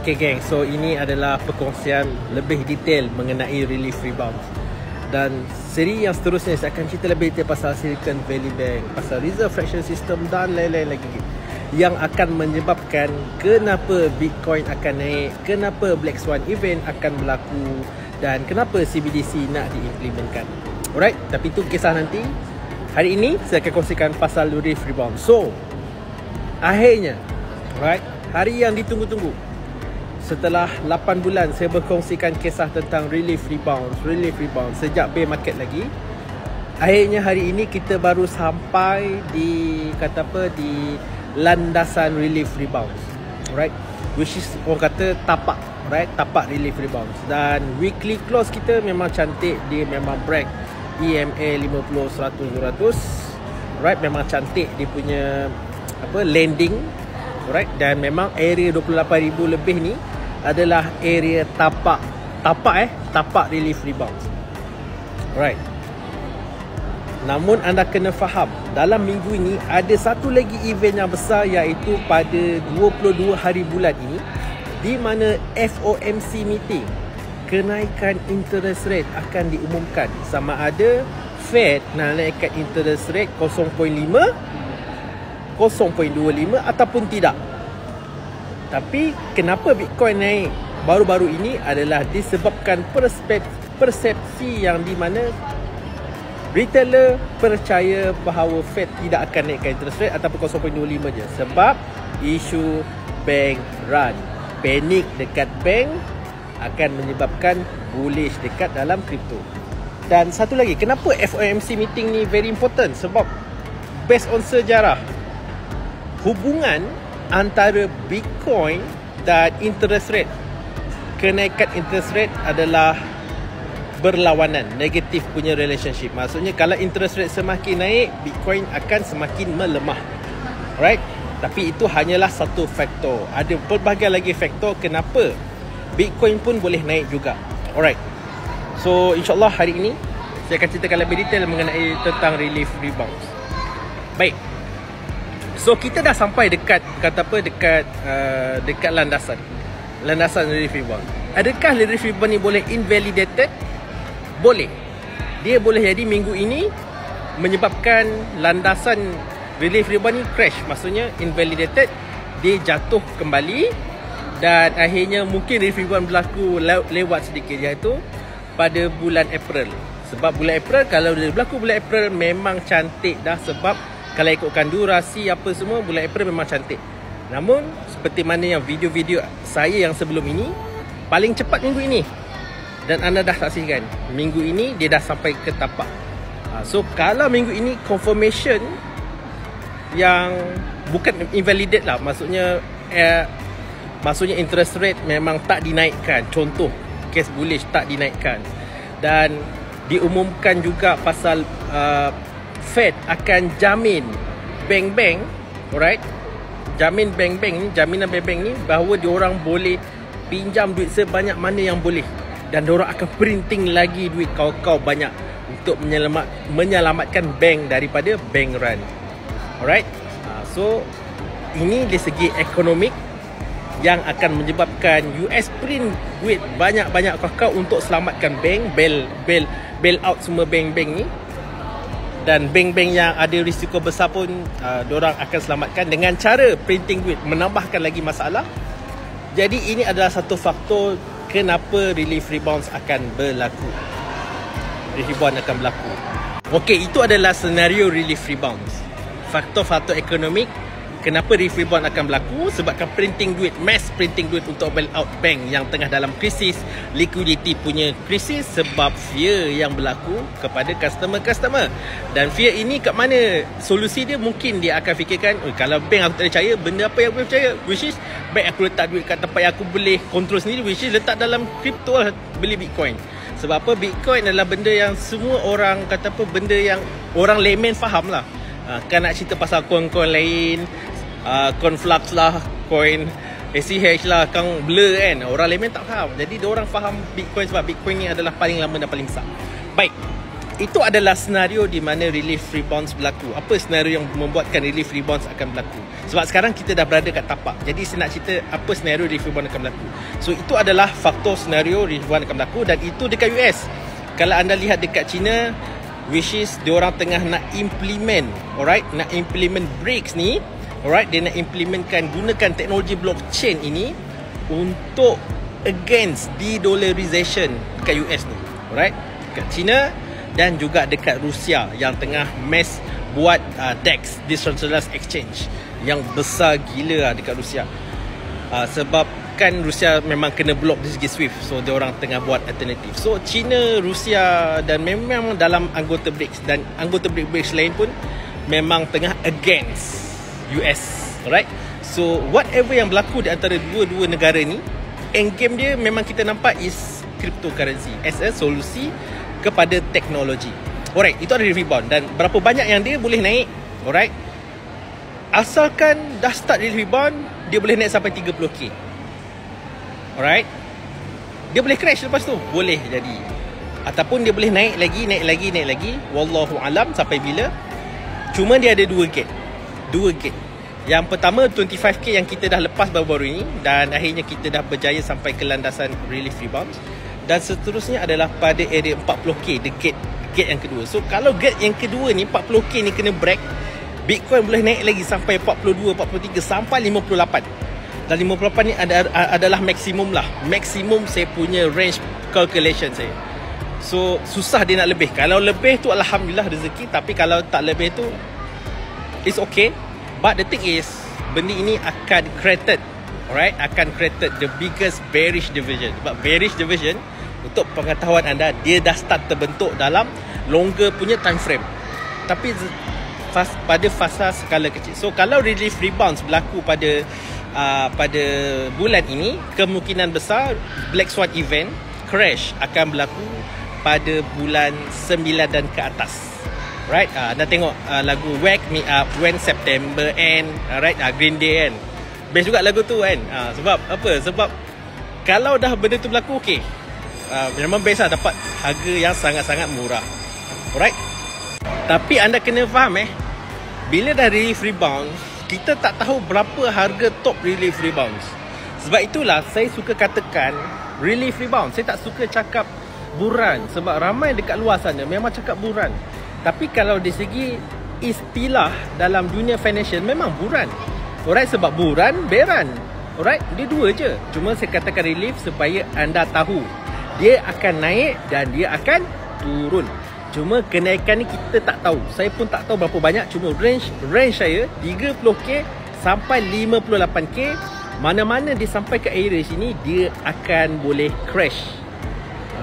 Okay geng, so ini adalah perkongsian lebih detail mengenai relief rebound. Dan seri yang seterusnya saya akan cerita lebih detail pasal Silicon Valley Bank, pasal reserve fraction system dan lain-lain lagi yang akan menyebabkan kenapa Bitcoin akan naik, kenapa Black Swan event akan berlaku dan kenapa CBDC nak diimplementkan. Alright, tapi itu kisah nanti. Hari ini saya akan kongsikan pasal relief rebound. So, akhirnya, alright, hari yang ditunggu-tunggu. Setelah 8 bulan saya berkongsikan kisah tentang relief rebound sejak bear market lagi. Akhirnya hari ini kita baru sampai di di landasan relief rebound. Alright, which is orang kata tapak, right? Tapak relief rebound. Dan weekly close kita memang cantik, dia memang break EMA 50 100 200. Right, memang cantik dia punya landing. Alright, dan memang area 28,000 lebih ni adalah area tapak relief rebound. Alright. Namun anda kena faham, dalam minggu ini ada satu lagi event yang besar, iaitu pada 22 hari bulan ini, di mana FOMC meeting, kenaikan interest rate akan diumumkan. Sama ada Fed nak naikkan interest rate 0.5, 0.25 ataupun tidak. Tapi kenapa Bitcoin naik baru-baru ini adalah disebabkan persepsi yang di mana retailer percaya bahawa Fed tidak akan naikkan interest rate ataupun 0.25 je, sebab isu bank run. Panik dekat bank akan menyebabkan bullish dekat dalam kripto. Dan satu lagi, kenapa FOMC meeting ni very important? Sebab based on sejarah, hubungan antara Bitcoin dan interest rate, kenaikan interest rate adalah berlawanan, negatif punya relationship. Maksudnya kalau interest rate semakin naik, Bitcoin akan semakin melemah. Alright? Tapi itu hanyalah satu faktor. Ada pelbagai lagi faktor kenapa Bitcoin pun boleh naik juga. Alright. So insyaAllah hari ini saya akan ceritakan lebih detail mengenai tentang relief rebound. Baik. So kita dah sampai dekat dekat landasan relief rebound. Adakah relief rebound ni boleh invalidated? Boleh. Dia boleh jadi minggu ini menyebabkan landasan relief rebound ni crash. Maksudnya invalidated, dia jatuh kembali dan akhirnya mungkin relief rebound berlaku lewat sedikit, iaitu pada bulan April. Sebab bulan April, kalau dia berlaku bulan April memang cantik dah, sebab kalau ikutkan durasi apa semua, bulan April memang cantik. Namun seperti mana yang video-video saya yang sebelum ini, paling cepat minggu ini, dan anda dah saksikan minggu ini dia dah sampai ke tapak. So kalau minggu ini confirmation yang bukan invalidate lah, maksudnya interest rate memang tak dinaikkan, contoh case bullish tak dinaikkan, dan diumumkan juga pasal Fed akan jamin bank-bank, alright, jamin bank-bank ni, jaminan bank-bank ni bahawa diorang boleh pinjam duit sebanyak mana yang boleh, dan diorang akan printing lagi duit kau banyak untuk menyelamatkan bank daripada bank run. Alright. So ini dari segi ekonomik yang akan menyebabkan US print duit banyak-banyak kakao untuk selamatkan bank, bail out semua bank-bank ni. Dan bank-bank yang ada risiko besar pun diorang akan selamatkan dengan cara printing duit, menambahkan lagi masalah. Jadi ini adalah satu faktor kenapa relief rebounds akan berlaku. Relief rebound akan berlaku. Okey, itu adalah senario relief rebounds. Faktor-faktor ekonomik kenapa relief rebound akan berlaku, sebabkan printing duit, mass printing duit untuk bail out bank yang tengah dalam krisis, liquidity punya krisis, sebab fear yang berlaku kepada customer. Dan fear ini kat mana solusi dia? Mungkin dia akan fikirkan, kalau bank aku tak percaya, benda apa yang aku percaya, which is bank aku letak duit kat tempat yang aku boleh kontrol sendiri, which is letak dalam crypto lah, beli Bitcoin. Sebab apa? Bitcoin adalah benda yang semua orang benda yang orang layman faham lah. Kan nak cerita pasal coin-coin lain, coin Flux lah, coin ACH lah, Kang blur kan, orang layman tak faham. Jadi diorang faham Bitcoin sebab Bitcoin ni adalah paling lama dan paling besar. Baik, itu adalah senario di mana relief rebounds berlaku. Apa senario yang membuatkan relief rebounds akan berlaku? Sebab sekarang kita dah berada kat tapak. Jadi saya nak cerita apa senario relief rebound akan berlaku. So itu adalah faktor senario relief rebound akan berlaku, dan itu dekat US. Kalau anda lihat dekat China, which is diorang tengah nak implement, alright, nak implement BRICS ni, alright, dia nak implementkan gunakan teknologi blockchain ini untuk against de-dollarization dekat US ni, alright, dekat China dan juga dekat Rusia yang tengah mass buat DEX, Decentralized Exchange, yang besar gila dekat Rusia. Sebab kan Rusia memang kena block dari segi SWIFT, so dia orang tengah buat alternatif. So China, Rusia dan memang dalam anggota BRICS, dan anggota BRICS lain pun memang tengah against US, alright. So whatever yang berlaku di antara dua-dua negara ni, end game dia memang kita nampak is cryptocurrency as a solusi kepada teknologi. Alright, itu ada rebound, dan berapa banyak yang dia boleh naik, alright. Asalkan dah start rebound, dia boleh naik sampai 30k. Alright. Dia boleh crash lepas tu, boleh jadi. Ataupun dia boleh naik lagi. Wallahu alam sampai bila. Cuma dia ada dua gate. Yang pertama 25k yang kita dah lepas baru-baru ini, dan akhirnya kita dah berjaya sampai ke landasan relief rebound. Dan seterusnya adalah pada area 40k, the gate yang kedua. So kalau gate yang kedua ni 40k ni kena break, Bitcoin boleh naik lagi sampai 42, 43 sampai 58. Dan 58 ni adalah maksimum lah. Maksimum saya punya range calculation saya. So susah dia nak lebih. Kalau lebih tu alhamdulillah rezeki, tapi kalau tak lebih tu it's okay. But the thing is, benda ini akan created, alright, akan created the biggest bearish division. Sebab bearish division, untuk pengetahuan anda, dia dah start terbentuk dalam longer punya time frame, tapi pada fasa skala kecil. So kalau relief rebounds berlaku pada bulan ini, kemungkinan besar Black Swan event crash akan berlaku pada bulan 9 dan ke atas. Right, anda tengok lagu Wake Me Up When September End, right, Green Day kan, best juga lagu tu kan. Sebab apa? Sebab kalau dah benda tu berlaku, okay, memang best lah, dapat harga yang sangat-sangat murah. Alright. Tapi anda kena faham bila dah relief rebound, kita tak tahu berapa harga top relief rebounds. Sebab itulah saya suka katakan relief rebound. Saya tak suka cakap buran, sebab ramai dekat luar sana memang cakap buran. Tapi kalau dari segi istilah dalam dunia financial, memang buran. Alright, sebab buran, beran. Alright, dia dua je. Cuma saya katakan relief supaya anda tahu dia akan naik dan dia akan turun. Cuma kenaikan ni kita tak tahu. Saya pun tak tahu berapa banyak. Cuma range saya 30k sampai 58k. Mana-mana dia sampai ke area sini, dia akan boleh crash.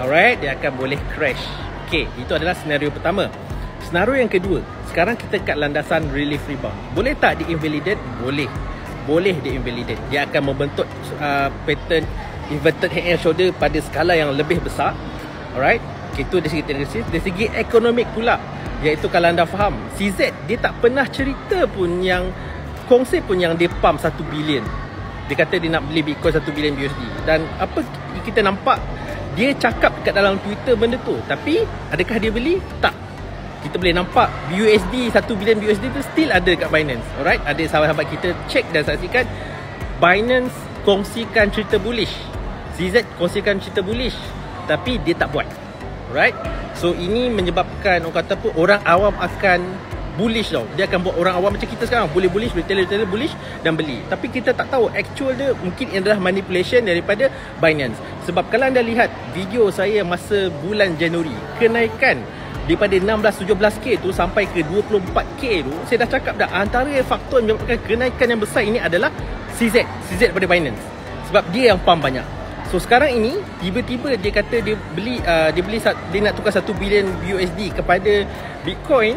Alright, dia akan boleh crash. Okay, itu adalah senario pertama. Senario yang kedua, sekarang kita kat landasan relief rebound. Boleh tak di-invalidate? Boleh. Boleh di-invalidate. Dia akan membentuk pattern inverted head and shoulder pada skala yang lebih besar. Alright. Itu dari segi teknologi. Dari segi ekonomik pula, iaitu kalau anda faham, CZ dia tak pernah cerita pun yang kongsi pun yang dia pump 1 bilion. Dia kata dia nak beli Bitcoin 1 bilion USD. Dan apa kita nampak, dia cakap dekat dalam Twitter benda tu, tapi adakah dia beli? Tak. Kita boleh nampak USD 1 bilion USD tu still ada dekat Binance. Alright, ada sahabat-sahabat kita cek dan saksikan, Binance kongsikan cerita bullish, CZ kongsikan cerita bullish, tapi dia tak buat. Right. So ini menyebabkan orang kata apa, orang awam akan bullish tau. Dia akan buat orang awam macam kita sekarang, boleh bullish, retailer bullish dan beli. Tapi kita tak tahu actual dia mungkin adalah manipulation daripada Binance. Sebab kalau anda lihat video saya masa bulan Januari, kenaikan daripada 16-17k tu sampai ke 24k tu, saya dah cakap dah, antara faktor yang menyebabkan kenaikan yang besar ini adalah CZ daripada Binance. Sebab dia yang pump banyak. So sekarang ini tiba-tiba dia kata dia nak tukar 1 bilion USD kepada Bitcoin.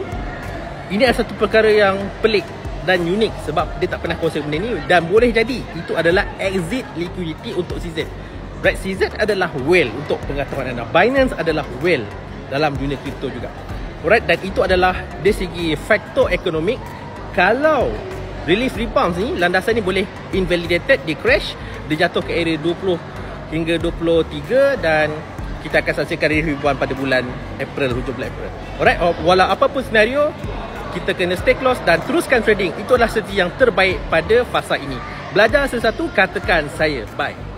Ini adalah satu perkara yang pelik dan unik, sebab dia tak pernah kongsi benda ni, dan boleh jadi itu adalah exit liquidity untuk CZ. Right, CZ adalah whale untuk pengetahuan anda. Binance adalah whale dalam dunia kripto juga. Alright, dan itu adalah dari segi faktor ekonomik. Kalau relief rebounds ni, landasan ni boleh invalidated, dia crash, dia jatuh ke area 20 hingga 23, dan kita akan saksikan relief rebound pada bulan April, hujung bulan April. Alright, walau apapun senario, kita kena stay close dan teruskan trading. Itu adalah strategi yang terbaik pada fasa ini. Belajar sesuatu, katakan saya. Bye.